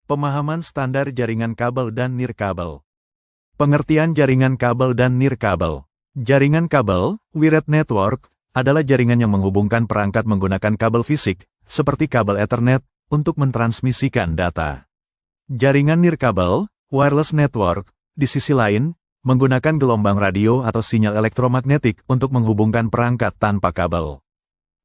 Pemahaman standar jaringan kabel dan nirkabel. Pengertian jaringan kabel dan nirkabel. Jaringan kabel, wired network, adalah jaringan yang menghubungkan perangkat menggunakan kabel fisik, seperti kabel Ethernet, untuk mentransmisikan data. Jaringan nirkabel, wireless network, di sisi lain, menggunakan gelombang radio atau sinyal elektromagnetik untuk menghubungkan perangkat tanpa kabel.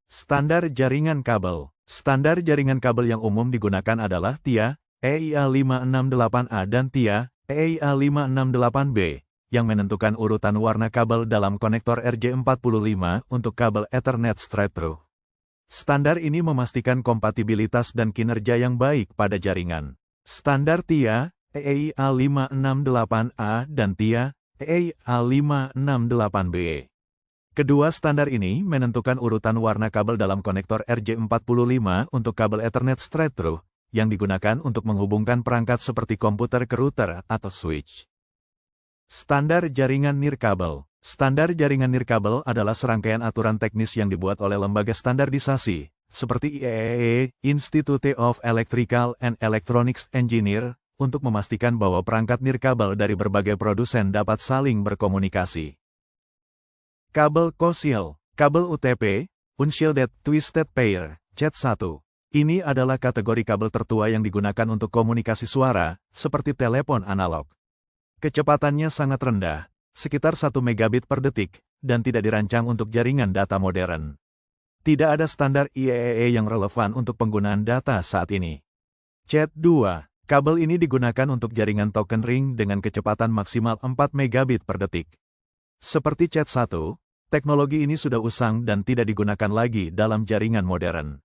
Standar jaringan kabel. Standar jaringan kabel yang umum digunakan adalah TIA, EIA 568A dan TIA, EIA 568B, yang menentukan urutan warna kabel dalam konektor RJ45 untuk kabel Ethernet straight-through. Standar ini memastikan kompatibilitas dan kinerja yang baik pada jaringan. Standar TIA, EIA 568A dan TIA, EIA 568B. Kedua standar ini menentukan urutan warna kabel dalam konektor RJ45 untuk kabel Ethernet straight-through, yang digunakan untuk menghubungkan perangkat seperti komputer ke router atau switch. Standar jaringan nirkabel. Standar jaringan nirkabel adalah serangkaian aturan teknis yang dibuat oleh lembaga standarisasi, seperti IEEE, Institute of Electrical and Electronics Engineer, untuk memastikan bahwa perangkat nirkabel dari berbagai produsen dapat saling berkomunikasi. Kabel coaxial, kabel UTP, Unshielded Twisted Pair, CAT1. Ini adalah kategori kabel tertua yang digunakan untuk komunikasi suara, seperti telepon analog. Kecepatannya sangat rendah, sekitar 1 megabit per detik, dan tidak dirancang untuk jaringan data modern. Tidak ada standar IEEE yang relevan untuk penggunaan data saat ini. CAT2, kabel ini digunakan untuk jaringan token ring dengan kecepatan maksimal 4 megabit per detik. Seperti CAT1, teknologi ini sudah usang dan tidak digunakan lagi dalam jaringan modern.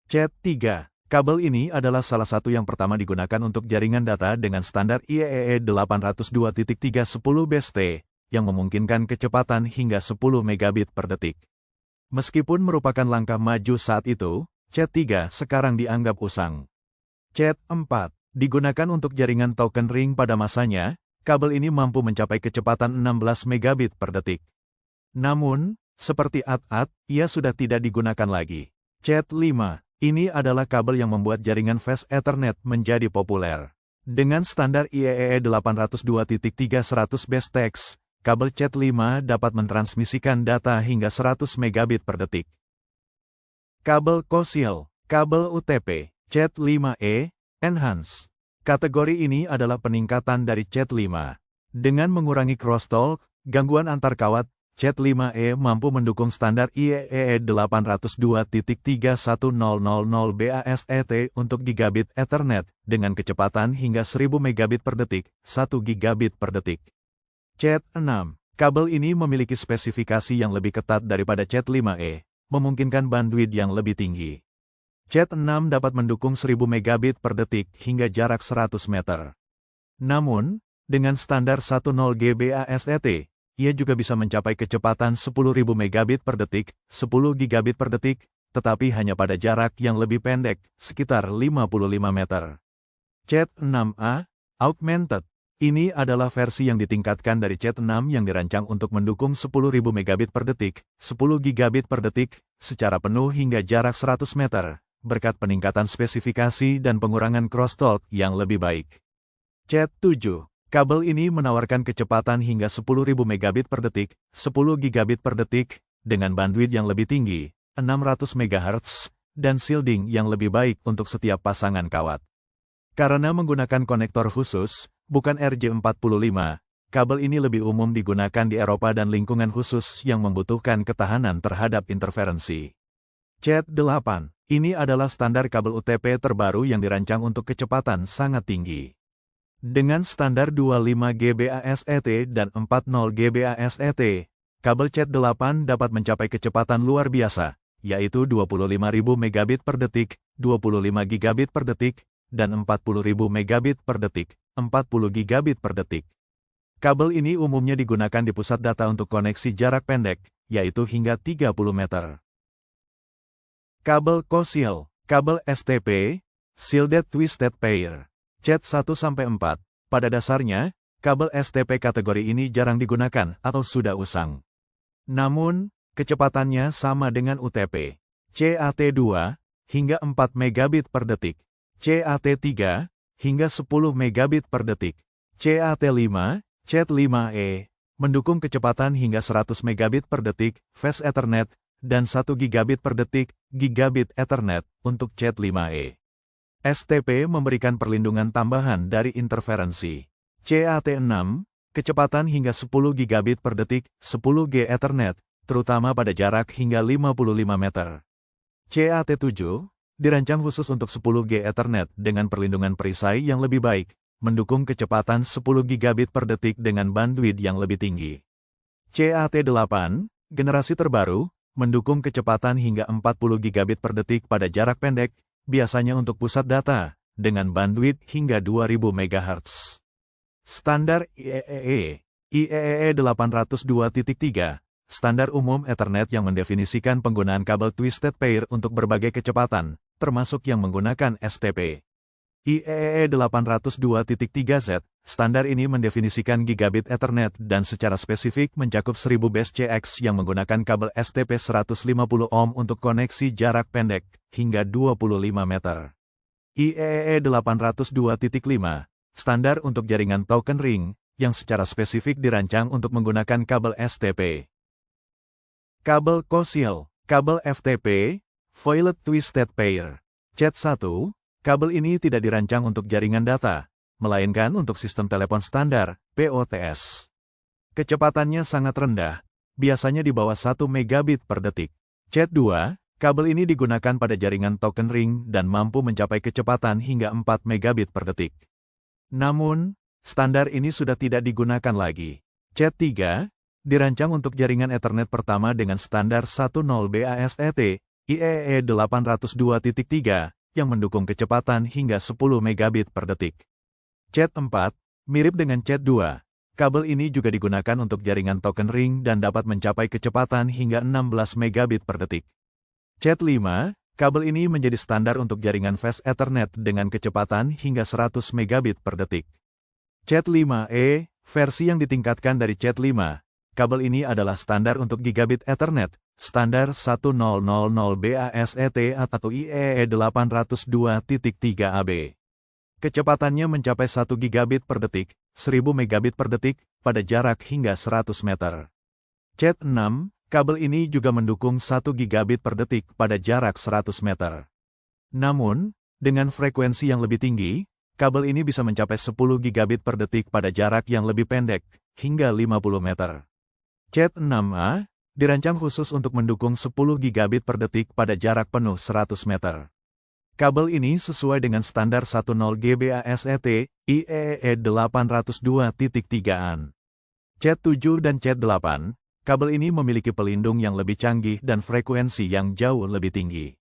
CAT3, kabel ini adalah salah satu yang pertama digunakan untuk jaringan data dengan standar IEEE 802.310BST, yang memungkinkan kecepatan hingga 10 megabit per detik. Meskipun merupakan langkah maju saat itu, CAT3 sekarang dianggap usang. CAT4, digunakan untuk jaringan token ring pada masanya, kabel ini mampu mencapai kecepatan 16 megabit per detik. Namun, seperti AT-AT, ia sudah tidak digunakan lagi. CAT5, ini adalah kabel yang membuat jaringan Fast Ethernet menjadi populer. Dengan standar IEEE 802.300BST, kabel CAT5 dapat mentransmisikan data hingga 100 megabit per detik. Kabel coaxial, kabel UTP, CAT5E, Enhance. Kategori ini adalah peningkatan dari CAT5. Dengan mengurangi crosstalk, gangguan antar kawat, CAT5E mampu mendukung standar IEEE 802.31000BASET untuk gigabit Ethernet dengan kecepatan hingga 1000 megabit per detik, 1 gigabit per detik. CAT6, kabel ini memiliki spesifikasi yang lebih ketat daripada CAT5E, memungkinkan bandwidth yang lebih tinggi. CAT6 dapat mendukung 1000 megabit per detik hingga jarak 100 meter. Namun, dengan standar 10GBASET, ia juga bisa mencapai kecepatan 10.000 megabit per detik, 10 gigabit per detik, tetapi hanya pada jarak yang lebih pendek, sekitar 55 meter. CAT6A, Augmented. Ini adalah versi yang ditingkatkan dari CAT6 yang dirancang untuk mendukung 10.000 megabit per detik, 10 gigabit per detik, secara penuh hingga jarak 100 meter, berkat peningkatan spesifikasi dan pengurangan crosstalk yang lebih baik. CAT7. Kabel ini menawarkan kecepatan hingga 10.000 megabit per detik, 10 gigabit per detik, dengan bandwidth yang lebih tinggi, 600 MHz, dan shielding yang lebih baik untuk setiap pasangan kawat. Karena menggunakan konektor khusus, bukan RJ45, kabel ini lebih umum digunakan di Eropa dan lingkungan khusus yang membutuhkan ketahanan terhadap interferensi. CAT8, ini adalah standar kabel UTP terbaru yang dirancang untuk kecepatan sangat tinggi. Dengan standar 25GBASET dan 40GBASET, kabel CAT8 dapat mencapai kecepatan luar biasa, yaitu 25.000 megabit per detik, 25 gigabit per detik, dan 40.000 megabit per detik, 40 gigabit per detik. Kabel ini umumnya digunakan di pusat data untuk koneksi jarak pendek, yaitu hingga 30 meter. Kabel coaxial, kabel STP, Shielded Twisted Pair. CAT1-4, pada dasarnya, kabel STP kategori ini jarang digunakan atau sudah usang. Namun, kecepatannya sama dengan UTP. CAT2, hingga 4 megabit per detik. CAT3, hingga 10 megabit per detik. CAT5, CAT5e, mendukung kecepatan hingga 100 megabit per detik, Fast Ethernet, dan 1 gigabit per detik, Gigabit Ethernet, untuk CAT5e. STP memberikan perlindungan tambahan dari interferensi. CAT6, kecepatan hingga 10 gigabit per detik, 10G Ethernet, terutama pada jarak hingga 55 meter. CAT7, dirancang khusus untuk 10G Ethernet dengan perlindungan perisai yang lebih baik, mendukung kecepatan 10 gigabit per detik dengan bandwidth yang lebih tinggi. CAT8, generasi terbaru, mendukung kecepatan hingga 40 gigabit per detik pada jarak pendek, biasanya untuk pusat data, dengan bandwidth hingga 2000 MHz. Standar IEEE, IEEE 802.3, standar umum Ethernet yang mendefinisikan penggunaan kabel twisted pair untuk berbagai kecepatan, termasuk yang menggunakan STP. IEEE 802.3z, standar ini mendefinisikan gigabit Ethernet dan secara spesifik mencakup 1000 bscx yang menggunakan kabel STP 150 ohm untuk koneksi jarak pendek, hingga 25 meter. IEEE 802.5, standar untuk jaringan token ring, yang secara spesifik dirancang untuk menggunakan kabel STP. Kabel coaxial, kabel FTP, Foiled Twisted Pair. CAT1, kabel ini tidak dirancang untuk jaringan data, melainkan untuk sistem telepon standar, POTS. Kecepatannya sangat rendah, biasanya di bawah 1 megabit per detik. CAT2, kabel ini digunakan pada jaringan token ring dan mampu mencapai kecepatan hingga 4 megabit per detik. Namun, standar ini sudah tidak digunakan lagi. CAT3, dirancang untuk jaringan Ethernet pertama dengan standar 10BASET, IEEE 802.3, yang mendukung kecepatan hingga 10 megabit per detik. CAT4, mirip dengan CAT2, kabel ini juga digunakan untuk jaringan token ring dan dapat mencapai kecepatan hingga 16 megabit per detik. CAT5, kabel ini menjadi standar untuk jaringan Fast Ethernet dengan kecepatan hingga 100 megabit per detik. CAT5e, versi yang ditingkatkan dari CAT5, kabel ini adalah standar untuk Gigabit Ethernet, standar 1000BASET atau IEEE 802.3AB. Kecepatannya mencapai 1 gigabit per detik, 1000 megabit per detik, pada jarak hingga 100 meter. CAT6, kabel ini juga mendukung 1 gigabit per detik pada jarak 100 meter. Namun, dengan frekuensi yang lebih tinggi, kabel ini bisa mencapai 10 gigabit per detik pada jarak yang lebih pendek, hingga 50 meter. CAT6a, dirancang khusus untuk mendukung 10 gigabit per detik pada jarak penuh 100 meter. Kabel ini sesuai dengan standar 10GBASET, IEEE 802.3an. CAT7 dan CAT8, kabel ini memiliki pelindung yang lebih canggih dan frekuensi yang jauh lebih tinggi.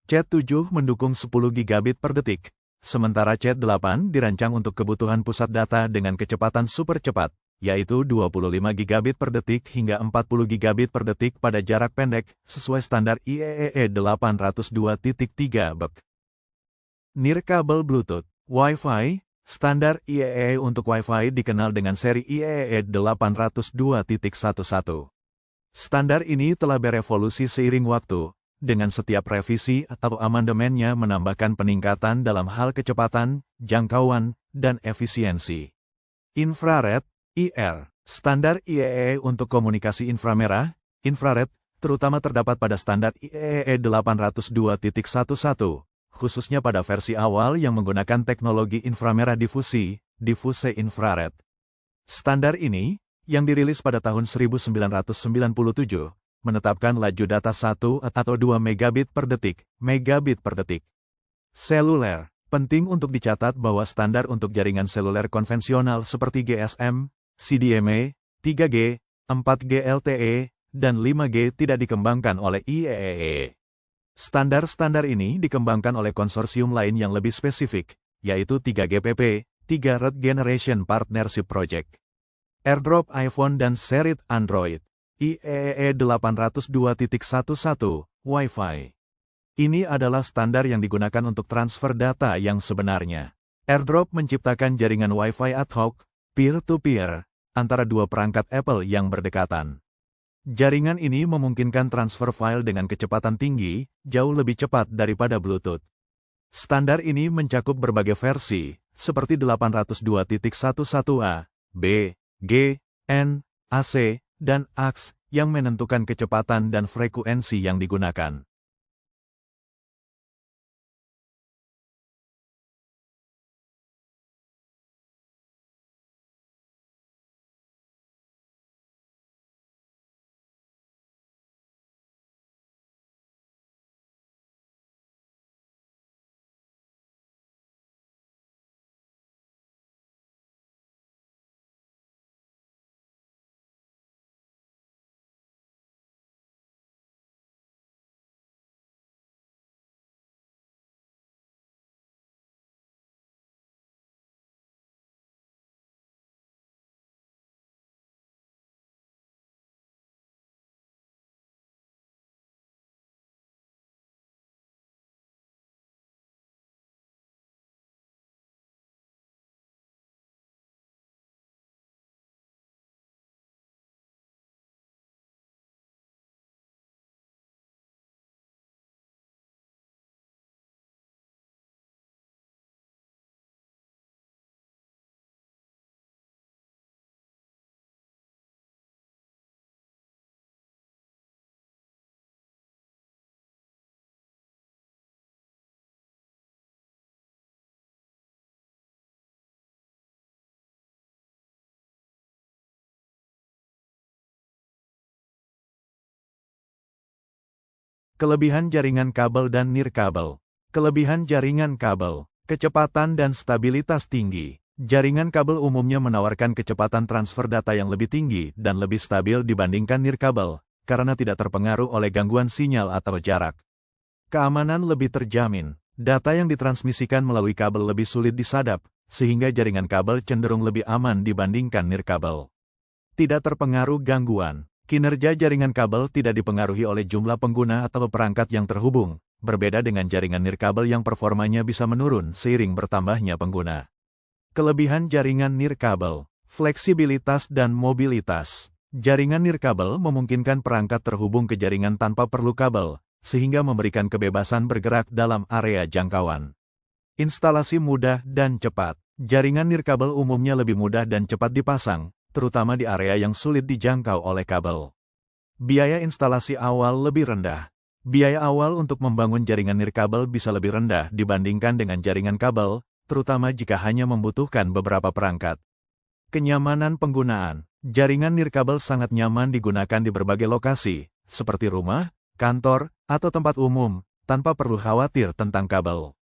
CAT7 mendukung 10 gigabit per detik, sementara CAT8 dirancang untuk kebutuhan pusat data dengan kecepatan super cepat, yaitu 25 gigabit per detik hingga 40 gigabit per detik pada jarak pendek, sesuai standar IEEE 802.3b. Nirkabel Bluetooth, Wi-Fi, standar IEEE untuk Wi-Fi dikenal dengan seri IEEE 802.11. Standar ini telah berevolusi seiring waktu, dengan setiap revisi atau amandemennya menambahkan peningkatan dalam hal kecepatan, jangkauan, dan efisiensi. Infrared, IR, standar IEEE untuk komunikasi inframerah, infrared, terutama terdapat pada standar IEEE 802.11. Khususnya pada versi awal yang menggunakan teknologi inframerah difusi, diffuse infrared. Standar ini, yang dirilis pada tahun 1997, menetapkan laju data 1 atau 2 megabit per detik, Seluler, penting untuk dicatat bahwa standar untuk jaringan seluler konvensional seperti GSM, CDMA, 3G, 4G LTE, dan 5G tidak dikembangkan oleh IEEE. Standar-standar ini dikembangkan oleh konsorsium lain yang lebih spesifik, yaitu 3GPP, 3 Red Generation Partnership Project. AirDrop iPhone dan seri Android, IEEE 802.11, Wi-Fi. Ini adalah standar yang digunakan untuk transfer data yang sebenarnya. AirDrop menciptakan jaringan Wi-Fi ad hoc, peer-to-peer, antara dua perangkat Apple yang berdekatan. Jaringan ini memungkinkan transfer file dengan kecepatan tinggi, jauh lebih cepat daripada Bluetooth. Standar ini mencakup berbagai versi, seperti 802.11a, B, G, N, AC, dan AX, yang menentukan kecepatan dan frekuensi yang digunakan. Kelebihan jaringan kabel dan nirkabel. Kelebihan jaringan kabel, kecepatan dan stabilitas tinggi. Jaringan kabel umumnya menawarkan kecepatan transfer data yang lebih tinggi dan lebih stabil dibandingkan nirkabel, karena tidak terpengaruh oleh gangguan sinyal atau jarak. Keamanan lebih terjamin. Data yang ditransmisikan melalui kabel lebih sulit disadap, sehingga jaringan kabel cenderung lebih aman dibandingkan nirkabel. Tidak terpengaruh gangguan. Kinerja jaringan kabel tidak dipengaruhi oleh jumlah pengguna atau perangkat yang terhubung, berbeda dengan jaringan nirkabel yang performanya bisa menurun seiring bertambahnya pengguna. Kelebihan jaringan nirkabel, fleksibilitas dan mobilitas. Jaringan nirkabel memungkinkan perangkat terhubung ke jaringan tanpa perlu kabel, sehingga memberikan kebebasan bergerak dalam area jangkauan. Instalasi mudah dan cepat. Jaringan nirkabel umumnya lebih mudah dan cepat dipasang, terutama di area yang sulit dijangkau oleh kabel. Biaya instalasi awal lebih rendah. Biaya awal untuk membangun jaringan nirkabel bisa lebih rendah dibandingkan dengan jaringan kabel, terutama jika hanya membutuhkan beberapa perangkat. Kenyamanan penggunaan. Jaringan nirkabel sangat nyaman digunakan di berbagai lokasi, seperti rumah, kantor, atau tempat umum, tanpa perlu khawatir tentang kabel.